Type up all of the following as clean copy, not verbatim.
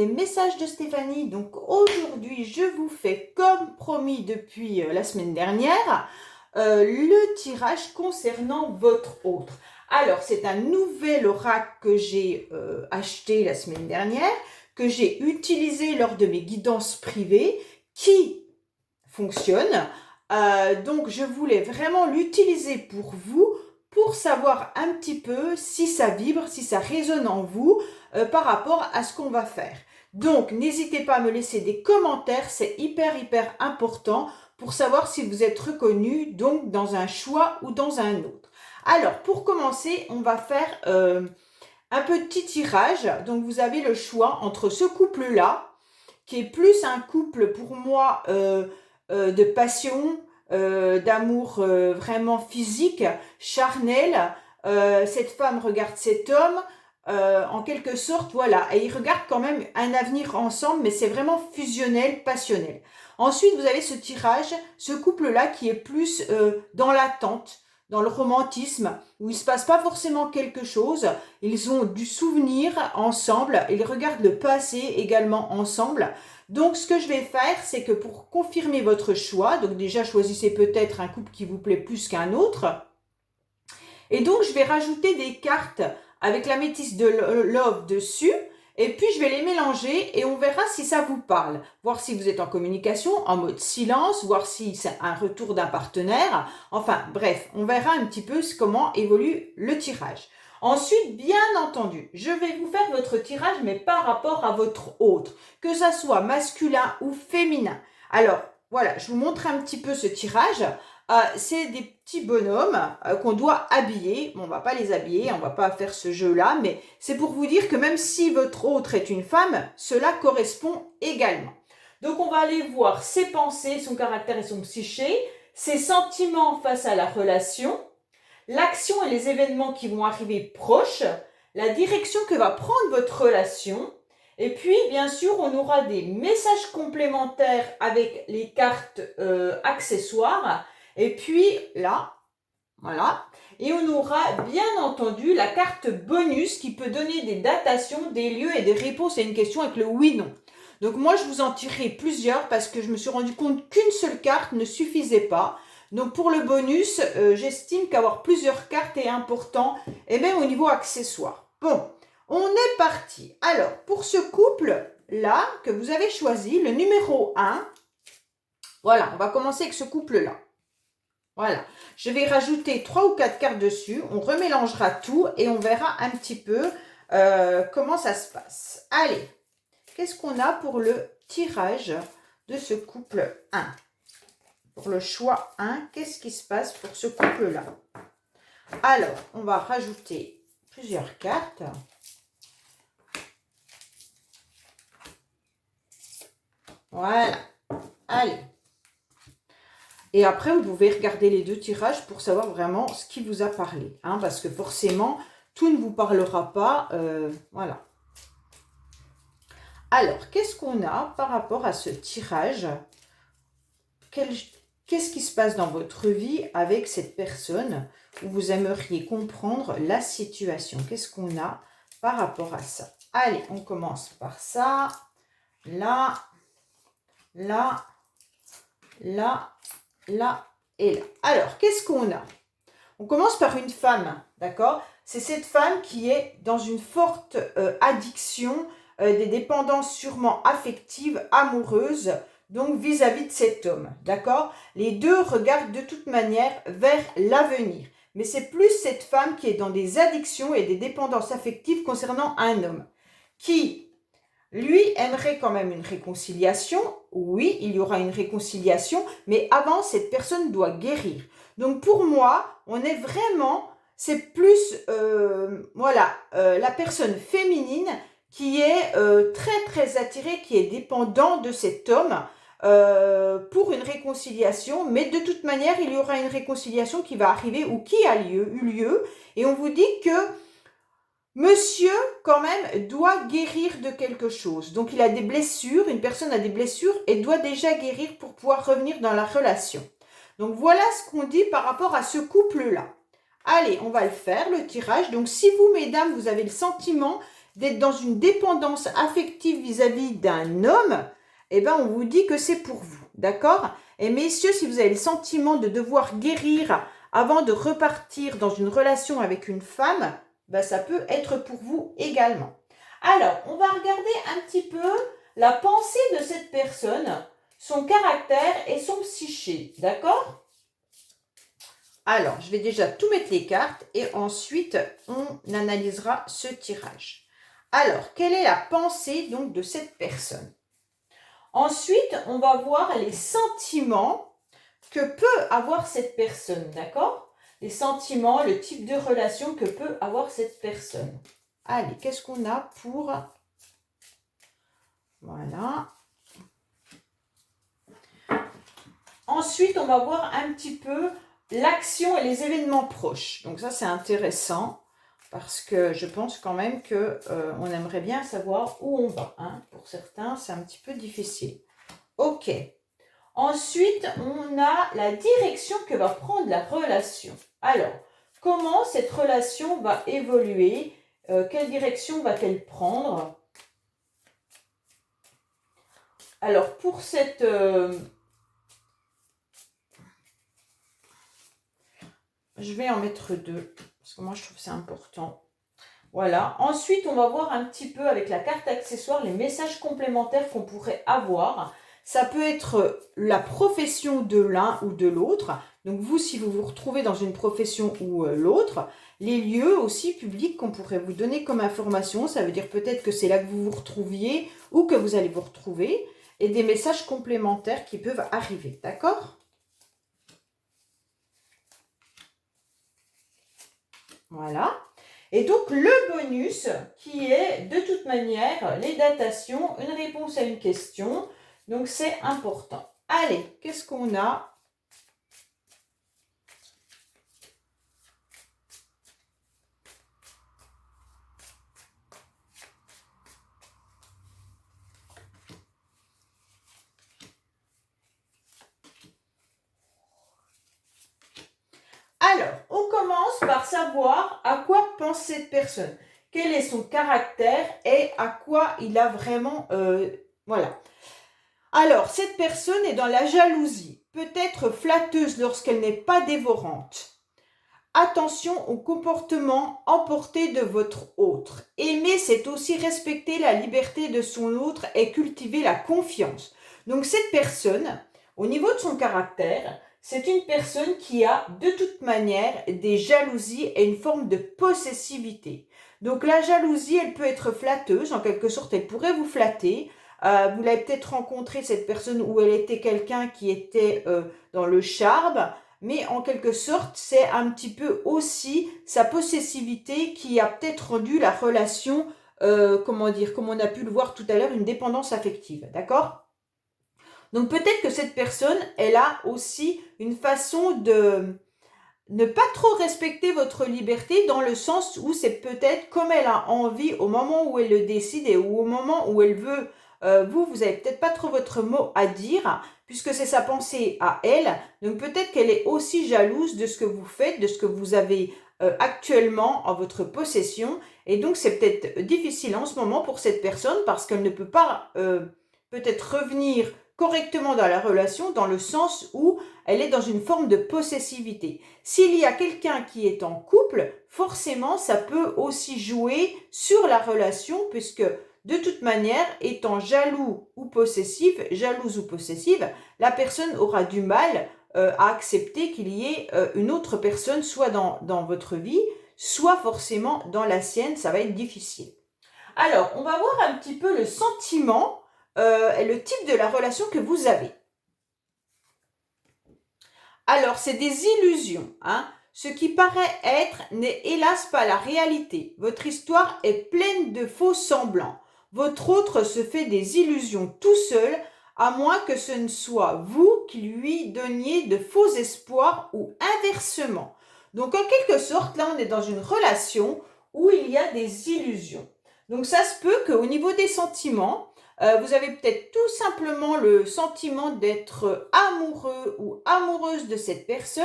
des messages de Stéphanie. Donc aujourd'hui, je vous fais comme promis depuis la semaine dernière, le tirage concernant votre autre. Alors, c'est un nouvel oracle que j'ai acheté la semaine dernière, que j'ai utilisé lors de mes guidances privées, qui fonctionne. Donc, je voulais vraiment l'utiliser pour vous, pour savoir un petit peu si ça vibre, si ça résonne en vous par rapport à ce qu'on va faire. Donc, n'hésitez pas à me laisser des commentaires, c'est hyper important pour savoir si vous êtes reconnu donc dans un choix ou dans un autre. Alors, pour commencer, on va faire un petit tirage. Donc, vous avez le choix entre ce couple-là, qui est plus un couple pour moi de passion, d'amour vraiment physique, charnel. Cette femme regarde cet homme, en quelque sorte, voilà, et ils regardent quand même un avenir ensemble, mais c'est vraiment fusionnel, passionnel. Ensuite, vous avez ce tirage, ce couple-là qui est plus dans l'attente, dans le romantisme, où il ne se passe pas forcément quelque chose, ils ont du souvenir ensemble, ils regardent le passé également ensemble. Donc, ce que je vais faire, c'est que pour confirmer votre choix, donc déjà choisissez peut-être un couple qui vous plaît plus qu'un autre, et donc je vais rajouter des cartes avec la métisse de Love dessus, et puis je vais les mélanger et on verra si ça vous parle. Voir si vous êtes en communication, en mode silence, voir si c'est un retour d'un partenaire. Enfin bref, on verra un petit peu comment évolue le tirage. Ensuite, bien entendu, je vais vous faire votre tirage, mais par rapport à votre autre, que ça soit masculin ou féminin. Alors, voilà, je vous montre un petit peu ce tirage. C'est des petits bonhommes qu'on doit habiller. Bon, on ne va pas les habiller, on ne va pas faire ce jeu-là, mais c'est pour vous dire que même si votre autre est une femme, cela correspond également. Donc, on va aller voir ses pensées, son caractère et son psyché, ses sentiments face à la relation, l'action et les événements qui vont arriver proches, la direction que va prendre votre relation, et puis bien sûr on aura des messages complémentaires avec les cartes accessoires, et puis là, voilà, et on aura bien entendu la carte bonus qui peut donner des datations, des lieux et des réponses à une question avec le oui-non. Donc moi je vous en tirerai plusieurs parce que je me suis rendu compte qu'une seule carte ne suffisait pas. Donc pour le bonus, j'estime qu'avoir plusieurs cartes est important, et même au niveau accessoire. Bon, on est parti. Alors, pour ce couple-là que vous avez choisi, le numéro 1, voilà, on va commencer avec ce couple-là. Voilà, je vais rajouter 3 ou 4 cartes dessus, on remélangera tout et on verra un petit peu comment ça se passe. Allez, qu'est-ce qu'on a pour le tirage de ce couple 1 ? Pour le choix 1, qu'est-ce qui se passe pour ce couple-là? Alors, on va rajouter plusieurs cartes. Voilà. Allez. Et après, vous pouvez regarder les deux tirages pour savoir vraiment ce qui vous a parlé. Hein, parce que forcément, tout ne vous parlera pas. Voilà. Alors, qu'est-ce qu'on a par rapport à ce tirage? Qu'est-ce qui se passe dans votre vie avec cette personne où vous aimeriez comprendre la situation? Qu'est-ce qu'on a par rapport à ça? Allez, on commence par ça. Là, là, là, là et là. Alors, qu'est-ce qu'on a? On commence par une femme, d'accord? C'est cette femme qui est dans une forte addiction, des dépendances sûrement affectives, amoureuses, donc vis-à-vis de cet homme, d'accord? Les deux regardent de toute manière vers l'avenir. Mais c'est plus cette femme qui est dans des addictions et des dépendances affectives concernant un homme, qui, lui, aimerait quand même une réconciliation. Oui, il y aura une réconciliation, mais avant, cette personne doit guérir. Donc pour moi, on est vraiment, c'est plus, voilà, la personne féminine qui est très attirée, qui est dépendant de cet homme, pour une réconciliation, mais de toute manière, il y aura une réconciliation qui va arriver ou qui a eu lieu, et on vous dit que monsieur, quand même, doit guérir de quelque chose. Donc, il a des blessures, une personne a des blessures et doit déjà guérir pour pouvoir revenir dans la relation. Donc, voilà ce qu'on dit par rapport à ce couple-là. Allez, on va le faire, le tirage. Donc, si vous, mesdames, vous avez le sentiment d'être dans une dépendance affective vis-à-vis d'un homme, eh ben, on vous dit que c'est pour vous, d'accord? Et messieurs, si vous avez le sentiment de devoir guérir avant de repartir dans une relation avec une femme, ben, ça peut être pour vous également. Alors, on va regarder un petit peu la pensée de cette personne, son caractère et son psyché, d'accord? Alors, je vais déjà tout mettre les cartes et ensuite, on analysera ce tirage. Alors, quelle est la pensée donc de cette personne? Ensuite, on va voir les sentiments que peut avoir cette personne, d'accord? Les sentiments, le type de relation que peut avoir cette personne. Allez, qu'est-ce qu'on a pour... Voilà. Ensuite, on va voir un petit peu l'action et les événements proches. Donc ça, c'est intéressant parce que je pense quand même que on aimerait bien savoir où on va. Hein. Pour certains, c'est un petit peu difficile. Ok. Ensuite, on a la direction que va prendre la relation. Alors, comment cette relation va évoluer? Quelle direction va-t-elle prendre? Alors, pour cette... je vais en mettre deux, parce que moi, je trouve que c'est important. Voilà. Ensuite, on va voir un petit peu avec la carte accessoire les messages complémentaires qu'on pourrait avoir. Ça peut être la profession de l'un ou de l'autre. Donc vous, si vous vous retrouvez dans une profession ou l'autre, les lieux aussi publics qu'on pourrait vous donner comme information, ça veut dire peut-être que c'est là que vous vous retrouviez ou que vous allez vous retrouver, et des messages complémentaires qui peuvent arriver, d'accord? Voilà. Et donc, le bonus qui est, de toute manière, les datations, une réponse à une question. Donc, c'est important. Allez, qu'est-ce qu'on a? Alors, on commence par savoir à quoi pense cette personne. Quel est son caractère et à quoi il a vraiment... voilà. Alors, cette personne est dans la jalousie, peut-être flatteuse lorsqu'elle n'est pas dévorante. Attention au comportement emporté de votre autre. Aimer, c'est aussi respecter la liberté de son autre et cultiver la confiance. Donc cette personne, au niveau de son caractère, c'est une personne qui a de toute manière des jalousies et une forme de possessivité. Donc la jalousie, elle peut être flatteuse, en quelque sorte, elle pourrait vous flatter. Vous l'avez peut-être rencontré, cette personne, où elle était quelqu'un qui était dans le charme, mais en quelque sorte, c'est un petit peu aussi sa possessivité qui a peut-être rendu la relation, comment dire, comme on a pu le voir tout à l'heure, une dépendance affective, d'accord? Donc peut-être que cette personne, elle a aussi une façon de ne pas trop respecter votre liberté, dans le sens où c'est peut-être comme elle a envie au moment où elle le décide et au moment où elle veut. Vous n'avez peut-être pas trop votre mot à dire, puisque c'est sa pensée à elle. Donc peut-être qu'elle est aussi jalouse de ce que vous faites, de ce que vous avez actuellement en votre possession. Et donc c'est peut-être difficile en ce moment pour cette personne, parce qu'elle ne peut pas peut-être revenir correctement dans la relation, dans le sens où elle est dans une forme de possessivité. S'il y a quelqu'un qui est en couple, forcément, ça peut aussi jouer sur la relation, puisque de toute manière, étant jaloux ou possessif, jalouse ou possessive, la personne aura du mal à accepter qu'il y ait une autre personne, soit dans votre vie, soit forcément dans la sienne. Ça va être difficile. Alors, on va voir un petit peu le sentiment et le type de la relation que vous avez. Alors, c'est des illusions. Hein. Ce qui paraît être n'est hélas pas la réalité. Votre histoire est pleine de faux semblants. Votre autre se fait des illusions tout seul, à moins que ce ne soit vous qui lui donniez de faux espoirs ou inversement. Donc, en quelque sorte, là, on est dans une relation où il y a des illusions. Donc, ça se peut qu'au niveau des sentiments, vous avez peut-être tout simplement le sentiment d'être amoureux ou amoureuse de cette personne,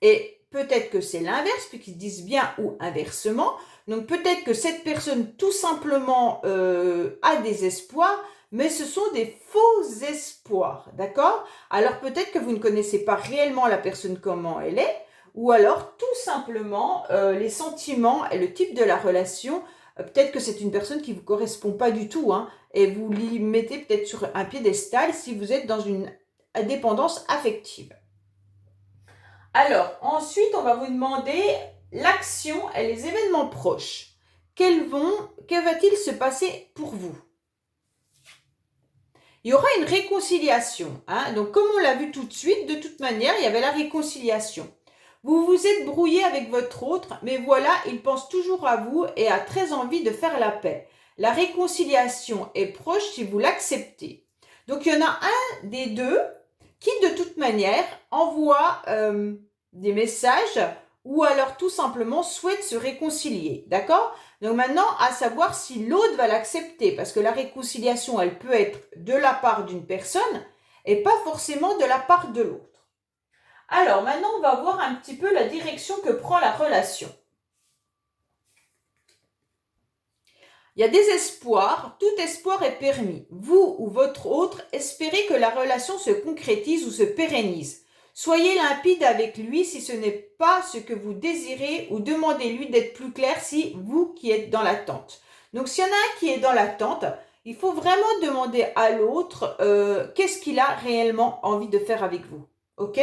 et peut-être que c'est l'inverse, puisqu'ils disent bien ou inversement. Donc peut-être que cette personne tout simplement a des espoirs, mais ce sont des faux espoirs, d'accord? Alors peut-être que vous ne connaissez pas réellement la personne comment elle est, ou alors tout simplement les sentiments et le type de la relation, peut-être que c'est une personne qui ne vous correspond pas du tout, hein, et vous l'y mettez peut-être sur un piédestal si vous êtes dans une dépendance affective. Alors, ensuite, on va vous demander l'action et les événements proches. Que va-t-il se passer pour vous? Il y aura une réconciliation, hein. Donc, comme on l'a vu tout de suite, de toute manière, il y avait la réconciliation. Vous vous êtes brouillé avec votre autre, mais voilà, il pense toujours à vous et a très envie de faire la paix. La réconciliation est proche si vous l'acceptez. Donc, il y en a un des deux qui, de toute manière, envoie des messages ou alors tout simplement souhaite se réconcilier, d'accord? Donc maintenant, à savoir si l'autre va l'accepter, parce que la réconciliation, elle peut être de la part d'une personne et pas forcément de la part de l'autre. Alors maintenant, on va voir un petit peu la direction que prend la relation. Il y a des espoirs, tout espoir est permis. Vous ou votre autre, espérez que la relation se concrétise ou se pérennise. Soyez limpide avec lui si ce n'est pas ce que vous désirez ou demandez-lui d'être plus clair si vous qui êtes dans l'attente. Donc s'il y en a un qui est dans l'attente, il faut vraiment demander à l'autre qu'est-ce qu'il a réellement envie de faire avec vous. Ok?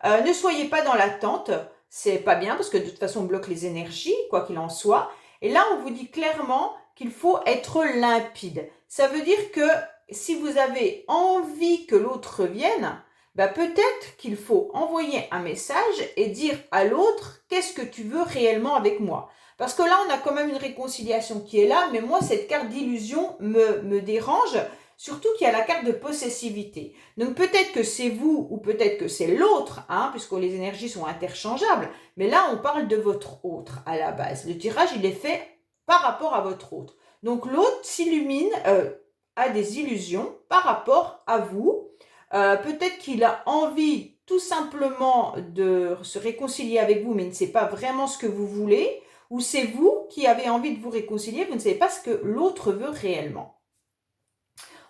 Ne soyez pas dans l'attente, c'est pas bien parce que de toute façon on bloque les énergies, quoi qu'il en soit. Et là on vous dit clairement qu'il faut être limpide. Ça veut dire que si vous avez envie que l'autre revienne, peut-être qu'il faut envoyer un message et dire à l'autre qu'est-ce que tu veux réellement avec moi. Parce que là, on a quand même une réconciliation qui est là, mais moi, cette carte d'illusion me dérange, surtout qu'il y a la carte de possessivité. Donc peut-être que c'est vous ou peut-être que c'est l'autre, hein, puisque les énergies sont interchangeables, mais là, on parle de votre autre à la base. Le tirage, il est fait par rapport à votre autre. Donc l'autre s'illumine, a des illusions par rapport à vous. Peut-être qu'il a envie tout simplement de se réconcilier avec vous, mais il ne sait pas vraiment ce que vous voulez, ou c'est vous qui avez envie de vous réconcilier, vous ne savez pas ce que l'autre veut réellement.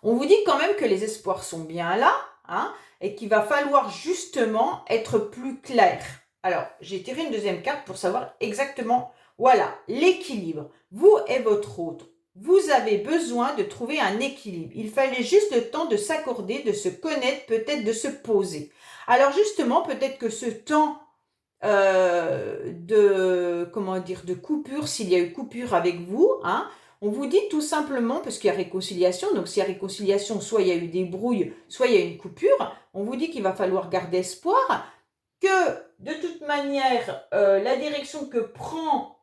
On vous dit quand même que les espoirs sont bien là, hein, et qu'il va falloir justement être plus clair. Alors, j'ai tiré une deuxième carte pour savoir exactement, voilà, l'équilibre. Vous et votre autre, vous avez besoin de trouver un équilibre. Il fallait juste le temps de s'accorder, de se connaître, peut-être de se poser. Alors justement, peut-être que ce temps de coupure, s'il y a eu coupure avec vous, hein, on vous dit tout simplement, parce qu'il y a réconciliation, donc s'il y a réconciliation, soit il y a eu des brouilles, soit il y a une coupure, on vous dit qu'il va falloir garder espoir, que de toute manière, la direction que prend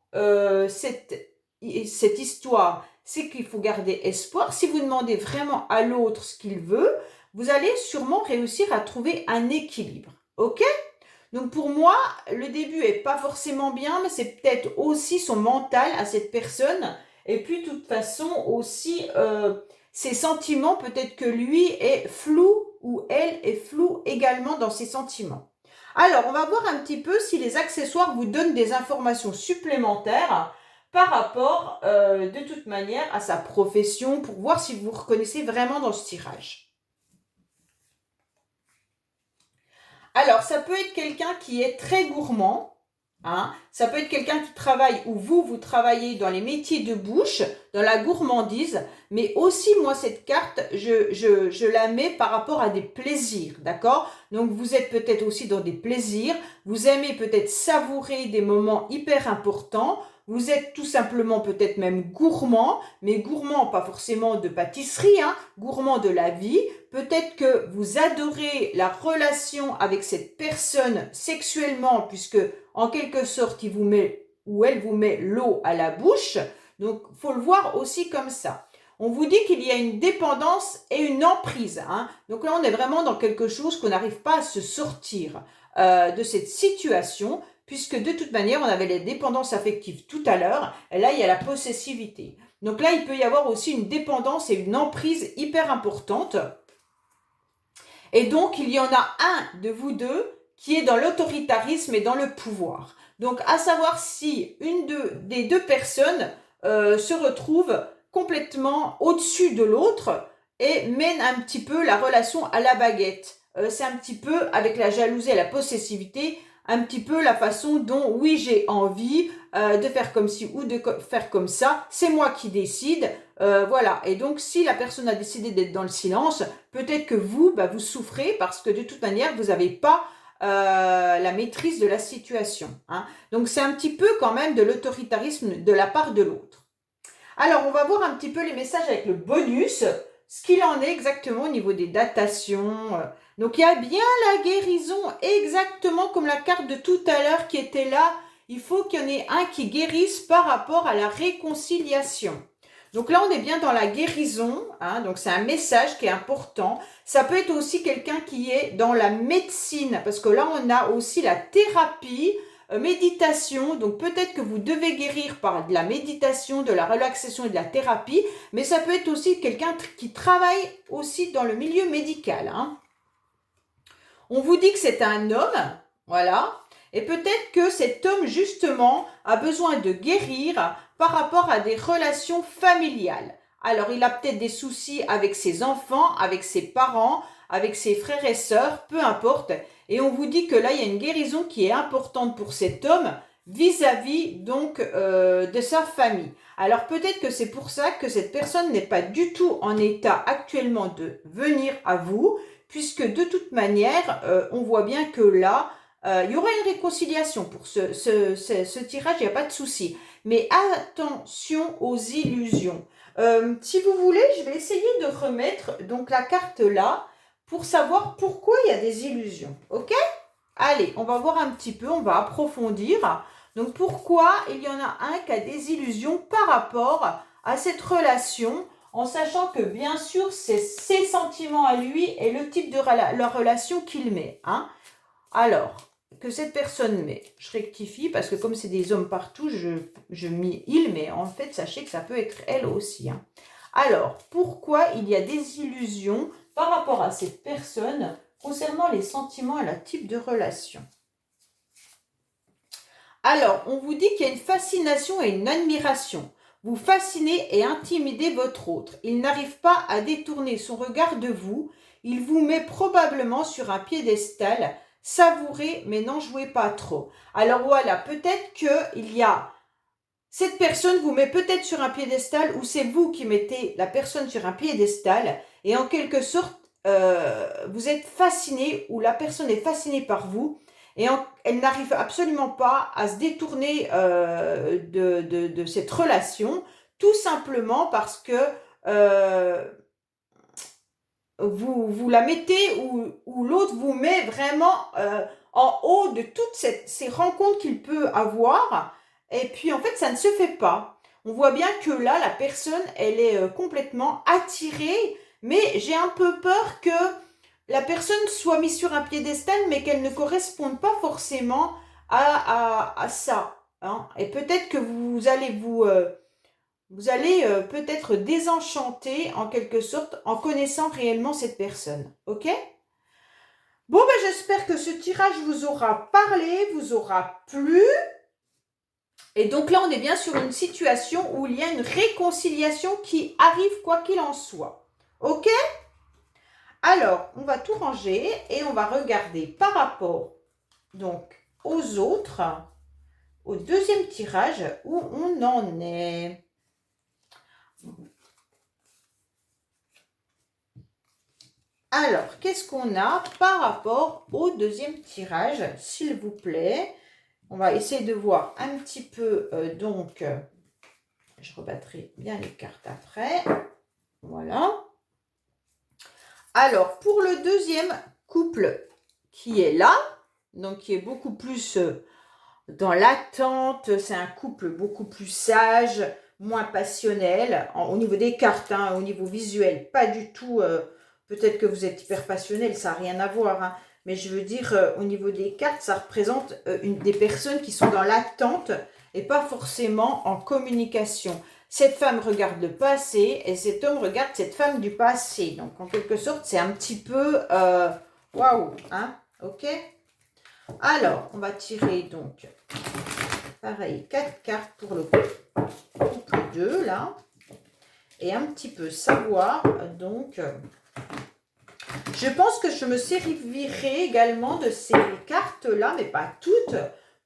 cette histoire, c'est qu'il faut garder espoir. Si vous demandez vraiment à l'autre ce qu'il veut, vous allez sûrement réussir à trouver un équilibre. Ok ? Donc pour moi, le début est pas forcément bien, mais c'est peut-être aussi son mental à cette personne. Et puis de toute façon aussi ses sentiments, peut-être que lui est flou ou elle est floue également dans ses sentiments. Alors on va voir un petit peu si les accessoires vous donnent des informations supplémentaires par rapport de toute manière à sa profession pour voir si vous vous reconnaissez vraiment dans ce tirage. Alors, ça peut être quelqu'un qui est très gourmand, hein. Ça peut être quelqu'un qui travaille, ou vous travaillez dans les métiers de bouche, dans la gourmandise, mais aussi, moi, cette carte, je la mets par rapport à des plaisirs, d'accord? Donc, vous êtes peut-être aussi dans des plaisirs, vous aimez peut-être savourer des moments hyper importants, vous êtes tout simplement peut-être même gourmand, mais gourmand pas forcément de pâtisserie, hein, gourmand de la vie. Peut-être que vous adorez la relation avec cette personne sexuellement, puisque en quelque sorte, il vous met ou elle vous met l'eau à la bouche. Donc, faut le voir aussi comme ça. On vous dit qu'il y a une dépendance et une emprise, hein. Donc là, on est vraiment dans quelque chose qu'on n'arrive pas à se sortir de cette situation, puisque de toute manière, on avait les dépendances affectives tout à l'heure, et là, il y a la possessivité. Donc là, il peut y avoir aussi une dépendance et une emprise hyper importante. Et donc, il y en a un de vous deux qui est dans l'autoritarisme et dans le pouvoir. Donc, à savoir si des deux personnes se retrouve complètement au-dessus de l'autre et mène un petit peu la relation à la baguette. C'est un petit peu, avec la jalousie et la possessivité, un petit peu la façon dont, oui, j'ai envie de faire comme ci ou de faire comme ça, c'est moi qui décide, voilà. Et donc, si la personne a décidé d'être dans le silence, peut-être que vous, vous souffrez parce que de toute manière, vous n'avez pas la maîtrise de la situation. Hein. Donc, c'est un petit peu quand même de l'autoritarisme de la part de l'autre. Alors, on va voir un petit peu les messages avec le bonus, ce qu'il en est exactement au niveau des datations. Donc, il y a bien la guérison, exactement comme la carte de tout à l'heure qui était là. Il faut qu'il y en ait un qui guérisse par rapport à la réconciliation. Donc là, on est bien dans la guérison, hein, donc c'est un message qui est important. Ça peut être aussi quelqu'un qui est dans la médecine, parce que là, on a aussi la thérapie, méditation, donc peut-être que vous devez guérir par de la méditation, de la relaxation et de la thérapie, mais ça peut être aussi quelqu'un qui travaille aussi dans le milieu médical. Hein. On vous dit que c'est un homme, voilà, et peut-être que cet homme, justement, a besoin de guérir par rapport à des relations familiales. Alors, il a peut-être des soucis avec ses enfants, avec ses parents, avec ses frères et sœurs, peu importe. Et on vous dit que là, il y a une guérison qui est importante pour cet homme vis-à-vis donc de sa famille. Alors peut-être que c'est pour ça que cette personne n'est pas du tout en état actuellement de venir à vous, puisque de toute manière, on voit bien que là, il y aura une réconciliation pour ce tirage, il n'y a pas de souci. Mais attention aux illusions. Si vous voulez, je vais essayer de remettre donc la carte là pour savoir pourquoi il y a des illusions. Ok? Allez, on va voir un petit peu, on va approfondir. Donc pourquoi il y en a un qui a des illusions par rapport à cette relation, en sachant que bien sûr c'est ses sentiments à lui et le type de la relation qu'il met. Hein? Alors, que cette personne met, je rectifie parce que comme c'est des hommes partout, je mis il, mais en fait sachez que ça peut être elle aussi. Hein. Alors, pourquoi il y a des illusions par rapport à cette personne concernant les sentiments et le type de relation? Alors, on vous dit qu'il y a une fascination et une admiration. Vous fascinez et intimidez votre autre. Il n'arrive pas à détourner son regard de vous. Il vous met probablement sur un piédestal. Savourez, mais n'en jouez pas trop. Alors voilà, peut-être qu'il y a... Cette personne vous met peut-être sur un piédestal ou c'est vous qui mettez la personne sur un piédestal et en quelque sorte, vous êtes fasciné ou la personne est fascinée par vous et elle n'arrive absolument pas à se détourner de cette relation, tout simplement parce que vous la mettez ou l'autre vous met vraiment en haut de toutes ces rencontres qu'il peut avoir. Et puis, en fait, ça ne se fait pas. On voit bien que là, la personne, elle est complètement attirée, mais j'ai un peu peur que la personne soit mise sur un piédestal, mais qu'elle ne corresponde pas forcément à ça. Hein. Et peut-être que vous allez peut-être désenchanter en quelque sorte en connaissant réellement cette personne. Ok? Bon, j'espère que ce tirage vous aura parlé, vous aura plu. Et donc là, on est bien sur une situation où il y a une réconciliation qui arrive quoi qu'il en soit. Ok? Alors, on va tout ranger et on va regarder par rapport donc aux autres, au deuxième tirage où on en est. Alors, qu'est-ce qu'on a par rapport au deuxième tirage, s'il vous plaît? On va essayer de voir un petit peu, je rebattrai bien les cartes après. Voilà. Alors, pour le deuxième couple qui est là, donc qui est beaucoup plus dans l'attente, c'est un couple beaucoup plus sage, moins passionnel, au niveau des cartes, hein, au niveau visuel, pas du tout... Peut-être que vous êtes hyper passionnel, ça n'a rien à voir. Hein. Mais je veux dire, au niveau des cartes, ça représente des personnes qui sont dans l'attente et pas forcément en communication. Cette femme regarde le passé et cet homme regarde cette femme du passé. Donc, en quelque sorte, c'est un petit peu... waouh, hein, ok. Alors, on va tirer donc pareil, 4 cartes pour le couple 2, là. Et un petit peu savoir, donc, je pense que je me servirai également de ces cartes-là, mais pas toutes,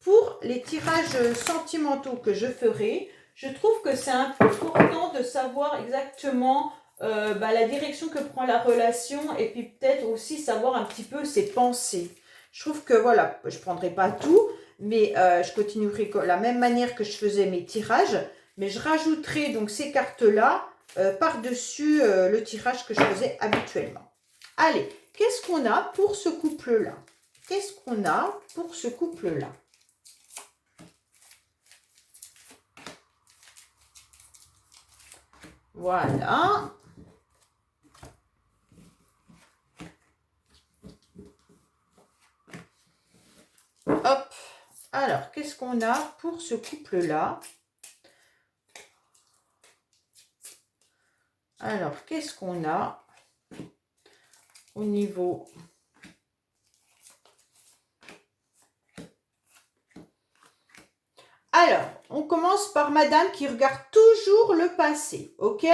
pour les tirages sentimentaux que je ferai. Je trouve que c'est important de savoir exactement la direction que prend la relation et puis peut-être aussi savoir un petit peu ses pensées. Je trouve que voilà, je ne prendrai pas tout, mais je continuerai de la même manière que je faisais mes tirages, mais je rajouterai donc ces cartes-là par-dessus le tirage que je faisais habituellement. Allez, qu'est-ce qu'on a pour ce couple-là? Qu'est-ce qu'on a pour ce couple-là? Voilà. Hop. Alors, qu'est-ce qu'on a pour ce couple-là? Alors, qu'est-ce qu'on a au niveau... Alors, on commence par madame qui regarde toujours le passé, ok?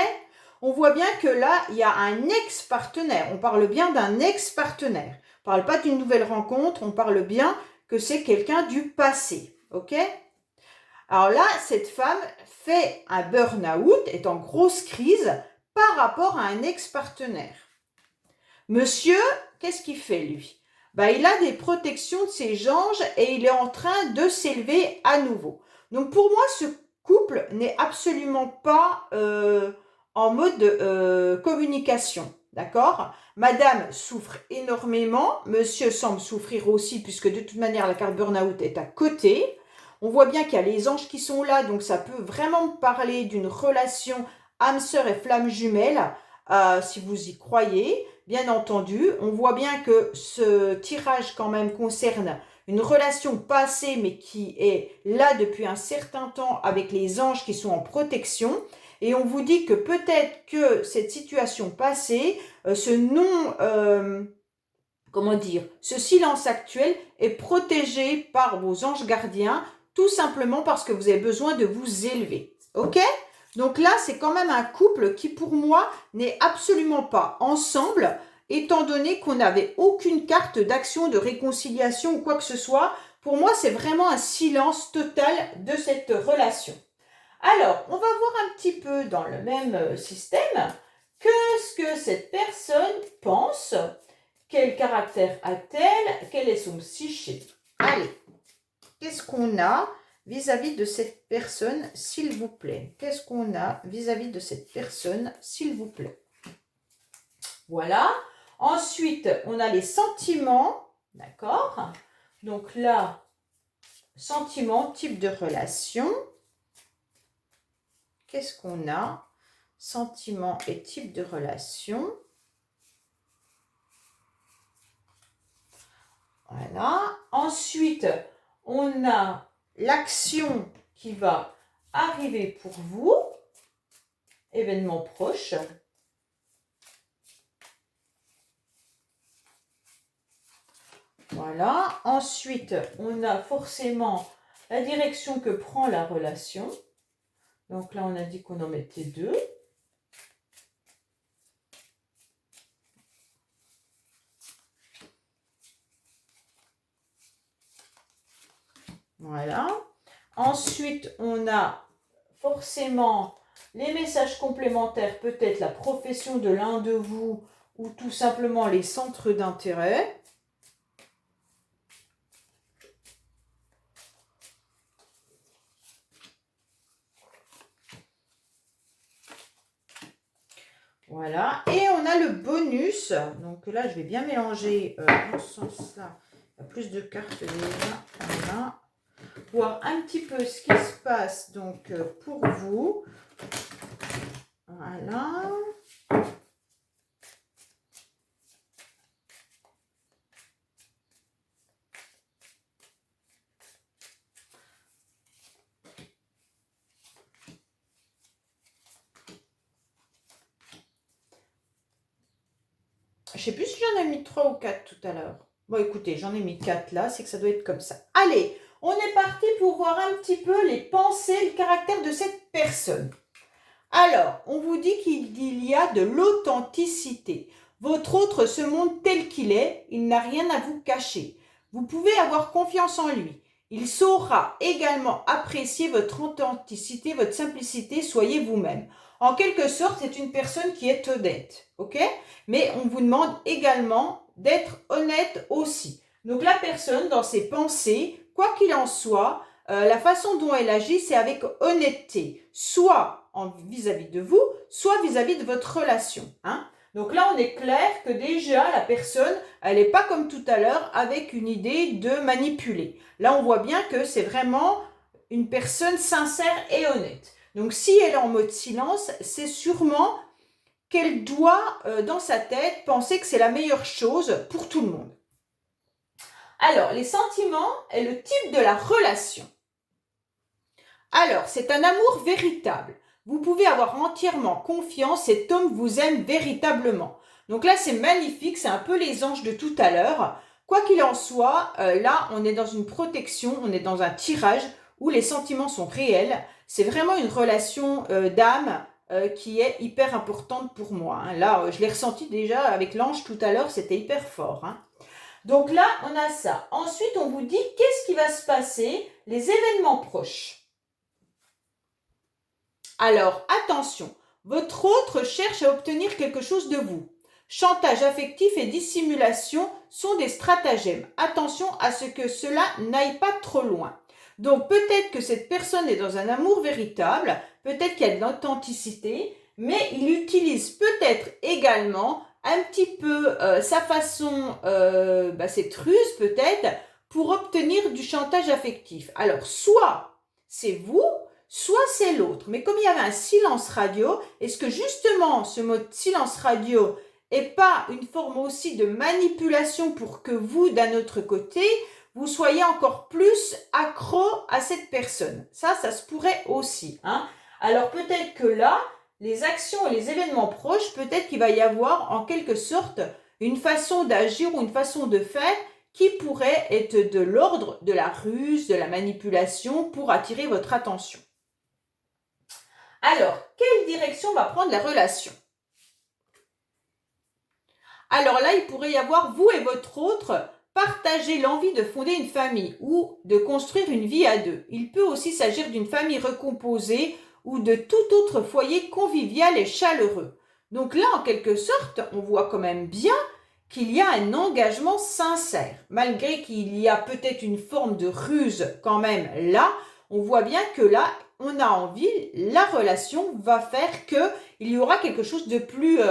On voit bien que là, il y a un ex-partenaire. On parle bien d'un ex-partenaire. On ne parle pas d'une nouvelle rencontre, on parle bien que c'est quelqu'un du passé, ok? Alors là, cette femme fait un burn-out, est en grosse crise par rapport à un ex-partenaire. Monsieur, qu'est-ce qu'il fait lui? Il a des protections de ses anges et il est en train de s'élever à nouveau. Donc pour moi, ce couple n'est absolument pas en mode communication, d'accord? Madame souffre énormément, monsieur semble souffrir aussi puisque de toute manière la carte burn-out est à côté. On voit bien qu'il y a les anges qui sont là, donc ça peut vraiment parler d'une relation âme sœur et flamme jumelle, si vous y croyez. Bien entendu, on voit bien que ce tirage quand même concerne une relation passée mais qui est là depuis un certain temps avec les anges qui sont en protection. Et on vous dit que peut-être que cette situation passée, ce silence actuel est protégé par vos anges gardiens, tout simplement parce que vous avez besoin de vous élever. Ok ? Donc là, c'est quand même un couple qui, pour moi, n'est absolument pas ensemble, étant donné qu'on n'avait aucune carte d'action, de réconciliation ou quoi que ce soit. Pour moi, c'est vraiment un silence total de cette relation. Alors, on va voir un petit peu dans le même système ce que cette personne pense, quel caractère a-t-elle, quel est son psyché. Allez, qu'est-ce qu'on a vis-à-vis de cette personne, s'il vous plaît? Qu'est-ce qu'on a vis-à-vis de cette personne, s'il vous plaît? Voilà. Ensuite, on a les sentiments, d'accord? Donc là, sentiments, type de relation. Qu'est-ce qu'on a? Sentiments et type de relation. Voilà. Ensuite, on a l'action qui va arriver pour vous, événement proche. Voilà. Ensuite, on a forcément la direction que prend la relation. Donc là, on a dit qu'on en mettait 2. Voilà. Ensuite, on a forcément les messages complémentaires, peut-être la profession de l'un de vous ou tout simplement les centres d'intérêt. Voilà. Et on a le bonus. Donc là, je vais bien mélanger dans ce sens-là. Il y a plus de cartes déjà. Voilà. Voir un petit peu ce qui se passe donc pour vous. Voilà. Je sais plus si j'en ai mis 3 ou 4 tout à l'heure. Bon, écoutez, j'en ai mis 4 là, c'est que ça doit être comme ça. Allez, On est parti pour voir un petit peu les pensées, le caractère de cette personne. Alors, on vous dit qu'il y a de l'authenticité. Votre autre se montre tel qu'il est, il n'a rien à vous cacher. Vous pouvez avoir confiance en lui. Il saura également apprécier votre authenticité, votre simplicité, soyez vous-même. En quelque sorte, c'est une personne qui est honnête, ok? Mais on vous demande également d'être honnête aussi. Donc la personne, dans ses pensées, quoi qu'il en soit, la façon dont elle agit, c'est avec honnêteté, soit vis-à-vis de vous, soit vis-à-vis de votre relation, hein? Donc là, on est clair que déjà, la personne, elle n'est pas comme tout à l'heure avec une idée de manipuler. Là, on voit bien que c'est vraiment une personne sincère et honnête. Donc, si elle est en mode silence, c'est sûrement qu'elle doit, dans sa tête, penser que c'est la meilleure chose pour tout le monde. Alors, les sentiments et le type de la relation. Alors, c'est un amour véritable. Vous pouvez avoir entièrement confiance, cet homme vous aime véritablement. Donc là, c'est magnifique, c'est un peu les anges de tout à l'heure. Quoi qu'il en soit, là, on est dans une protection, on est dans un tirage où les sentiments sont réels. C'est vraiment une relation d'âme qui est hyper importante pour moi, hein. Là, je l'ai ressenti déjà avec l'ange tout à l'heure, c'était hyper fort, hein. Donc là, on a ça. Ensuite, on vous dit qu'est-ce qui va se passer, les événements proches. Alors, attention, votre autre cherche à obtenir quelque chose de vous. Chantage affectif et dissimulation sont des stratagèmes. Attention à ce que cela n'aille pas trop loin. Donc, peut-être que cette personne est dans un amour véritable, peut-être qu'il y a de l'authenticité, mais il utilise peut-être également un petit peu sa façon, cette ruse peut-être, pour obtenir du chantage affectif. Alors, soit c'est vous, soit c'est l'autre. Mais comme il y avait un silence radio, est-ce que justement ce mode silence radio n'est pas une forme aussi de manipulation pour que vous, d'un autre côté, vous soyez encore plus accro à cette personne? Ça se pourrait aussi, hein. Alors peut-être que là, les actions et les événements proches, peut-être qu'il va y avoir en quelque sorte une façon d'agir ou une façon de faire qui pourrait être de l'ordre de la ruse, de la manipulation pour attirer votre attention. Alors, quelle direction va prendre la relation? Alors là, il pourrait y avoir vous et votre autre partager l'envie de fonder une famille ou de construire une vie à deux. Il peut aussi s'agir d'une famille recomposée ou de tout autre foyer convivial et chaleureux. Donc là, en quelque sorte, on voit quand même bien qu'il y a un engagement sincère. Malgré qu'il y a peut-être une forme de ruse quand même là, on voit bien que là, on a envie, la relation va faire qu'il y aura quelque chose de plus...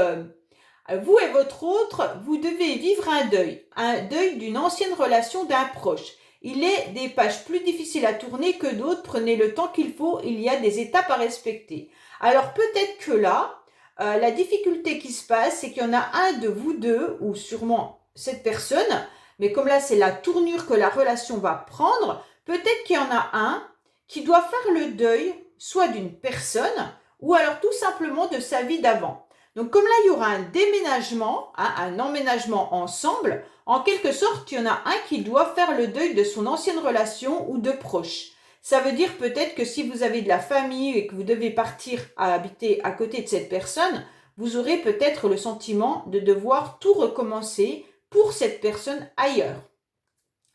vous et votre autre, vous devez vivre un deuil d'une ancienne relation d'un proche. Il est des pages plus difficiles à tourner que d'autres, prenez le temps qu'il faut, il y a des étapes à respecter. Alors peut-être que là, la difficulté qui se passe, c'est qu'il y en a un de vous deux, ou sûrement cette personne, mais comme là c'est la tournure que la relation va prendre, peut-être qu'il y en a un qui doit faire le deuil, soit d'une personne, ou alors tout simplement de sa vie d'avant. Donc comme là, il y aura un déménagement, hein, un emménagement ensemble, en quelque sorte, il y en a un qui doit faire le deuil de son ancienne relation ou de proche. Ça veut dire peut-être que si vous avez de la famille et que vous devez partir à habiter à côté de cette personne, vous aurez peut-être le sentiment de devoir tout recommencer pour cette personne ailleurs.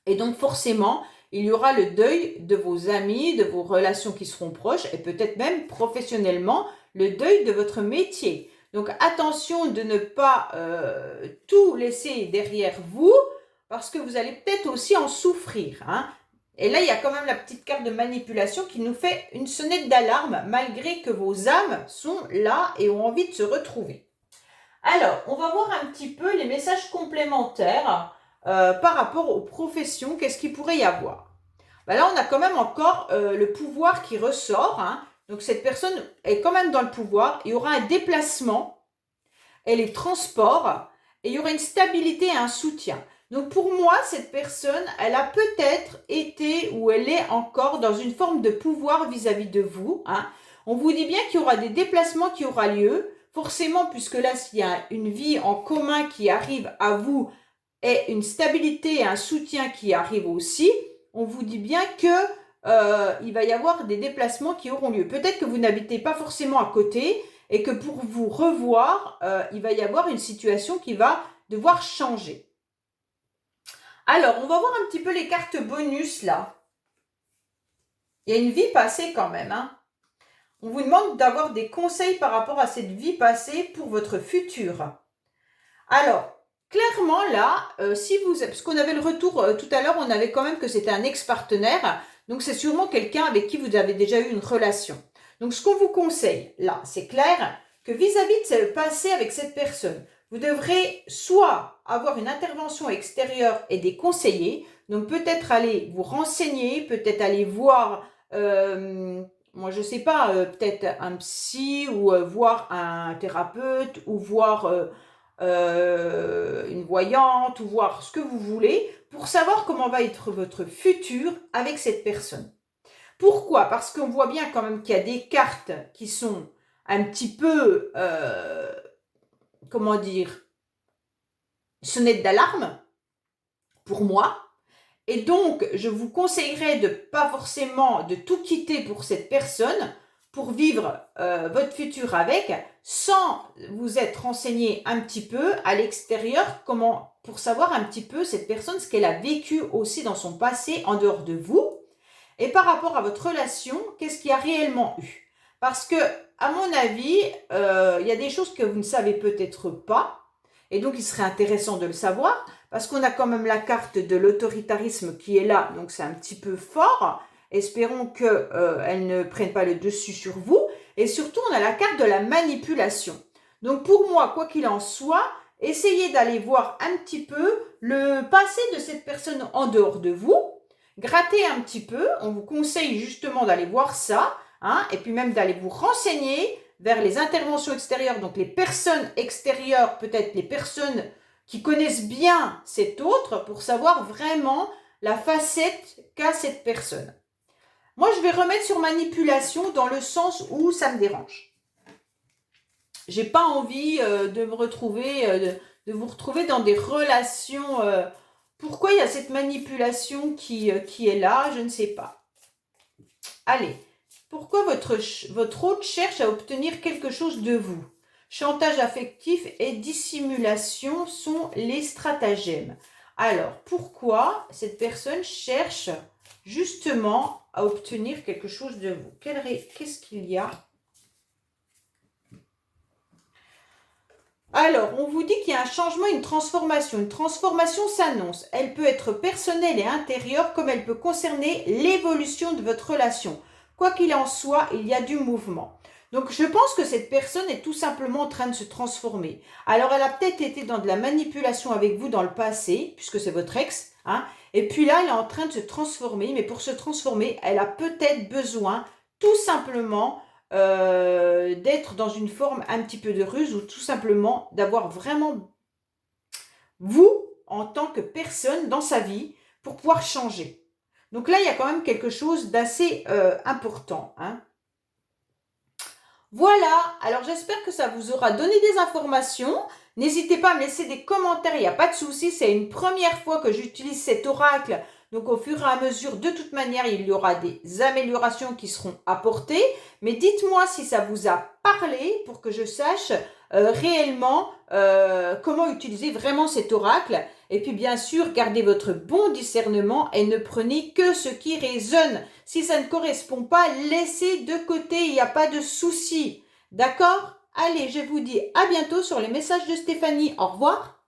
Et donc forcément, il y aura le deuil de vos amis, de vos relations qui seront proches et peut-être même professionnellement, le deuil de votre métier. Donc attention de ne pas tout laisser derrière vous parce que vous allez peut-être aussi en souffrir, hein. Et là, il y a quand même la petite carte de manipulation qui nous fait une sonnette d'alarme malgré que vos âmes sont là et ont envie de se retrouver. Alors, on va voir un petit peu les messages complémentaires par rapport aux professions. Qu'est-ce qu'il pourrait y avoir? Là, on a quand même encore le pouvoir qui ressort, hein. Donc, cette personne est quand même dans le pouvoir. Il y aura un déplacement et les transports. Et il y aura une stabilité et un soutien. Donc, pour moi, cette personne, elle a peut-être été ou elle est encore dans une forme de pouvoir vis-à-vis de vous, hein. On vous dit bien qu'il y aura des déplacements qui aura lieu. Forcément, puisque là, s'il y a une vie en commun qui arrive à vous et une stabilité et un soutien qui arrive aussi, on vous dit bien que il va y avoir des déplacements qui auront lieu. Peut-être que vous n'habitez pas forcément à côté et que pour vous revoir, il va y avoir une situation qui va devoir changer. Alors, on va voir un petit peu les cartes bonus là. Il y a une vie passée quand même, hein. On vous demande d'avoir des conseils par rapport à cette vie passée pour votre futur. Alors, clairement là, si vous, parce qu'on avait le retour tout à l'heure, on avait quand même que c'était un ex-partenaire, donc c'est sûrement quelqu'un avec qui vous avez déjà eu une relation. Donc ce qu'on vous conseille là, c'est clair que vis-à-vis de ce passé avec cette personne, vous devrez soit avoir une intervention extérieure et des conseillers, donc peut-être aller vous renseigner, peut-être aller voir, moi je sais pas, peut-être un psy ou voir un thérapeute ou voir une voyante ou voir ce que vous voulez pour savoir comment va être votre futur avec cette personne. Pourquoi? Parce qu'on voit bien quand même qu'il y a des cartes qui sont un petit peu, comment dire, sonnette d'alarme pour moi. Et donc, je vous conseillerais de pas forcément de tout quitter pour cette personne pour vivre votre futur avec, sans vous être renseigné un petit peu à l'extérieur, comment, pour savoir un petit peu cette personne, ce qu'elle a vécu aussi dans son passé en dehors de vous. Et par rapport à votre relation, qu'est-ce qu'il y a réellement eu? Parce que, à mon avis, il y a des choses que vous ne savez peut-être pas, et donc il serait intéressant de le savoir, parce qu'on a quand même la carte de l'autoritarisme qui est là, donc c'est un petit peu fort. Espérons qu'elle ne prenne pas le dessus sur vous. Et surtout, on a la carte de la manipulation. Donc pour moi, quoi qu'il en soit, essayez d'aller voir un petit peu le passé de cette personne en dehors de vous. Grattez un petit peu, on vous conseille justement d'aller voir ça, hein, et puis même d'aller vous renseigner vers les interventions extérieures, donc les personnes extérieures, peut-être les personnes qui connaissent bien cet autre pour savoir vraiment la facette qu'a cette personne. Moi, je vais remettre sur manipulation dans le sens où ça me dérange. J'ai pas envie de me retrouver, de vous retrouver dans des relations. Pourquoi il y a cette manipulation qui est là? Je ne sais pas. Allez, pourquoi votre hôte cherche à obtenir quelque chose de vous? Chantage affectif et dissimulation sont les stratagèmes. Alors, pourquoi cette personne cherche justement à obtenir quelque chose de vous? Qu'est-ce qu'il y a? Alors, on vous dit qu'il y a un changement, une transformation. Une transformation s'annonce. Elle peut être personnelle et intérieure, comme elle peut concerner l'évolution de votre relation. Quoi qu'il en soit, il y a du mouvement. Donc, je pense que cette personne est tout simplement en train de se transformer. Alors, elle a peut-être été dans de la manipulation avec vous dans le passé, puisque c'est votre ex, hein. Et puis là, elle est en train de se transformer. Mais pour se transformer, elle a peut-être besoin, tout simplement, d'être dans une forme un petit peu de ruse ou tout simplement d'avoir vraiment vous en tant que personne dans sa vie pour pouvoir changer. Donc là, il y a quand même quelque chose d'assez important, hein. Voilà, alors j'espère que ça vous aura donné des informations. N'hésitez pas à me laisser des commentaires, il n'y a pas de souci, c'est une première fois que j'utilise cet oracle. Donc au fur et à mesure, de toute manière, il y aura des améliorations qui seront apportées. Mais dites-moi si ça vous a parlé pour que je sache réellement comment utiliser vraiment cet oracle. Et puis bien sûr, gardez votre bon discernement et ne prenez que ce qui résonne. Si ça ne correspond pas, laissez de côté, il n'y a pas de souci. D'accord? Allez, je vous dis à bientôt sur les messages de Stéphanie. Au revoir.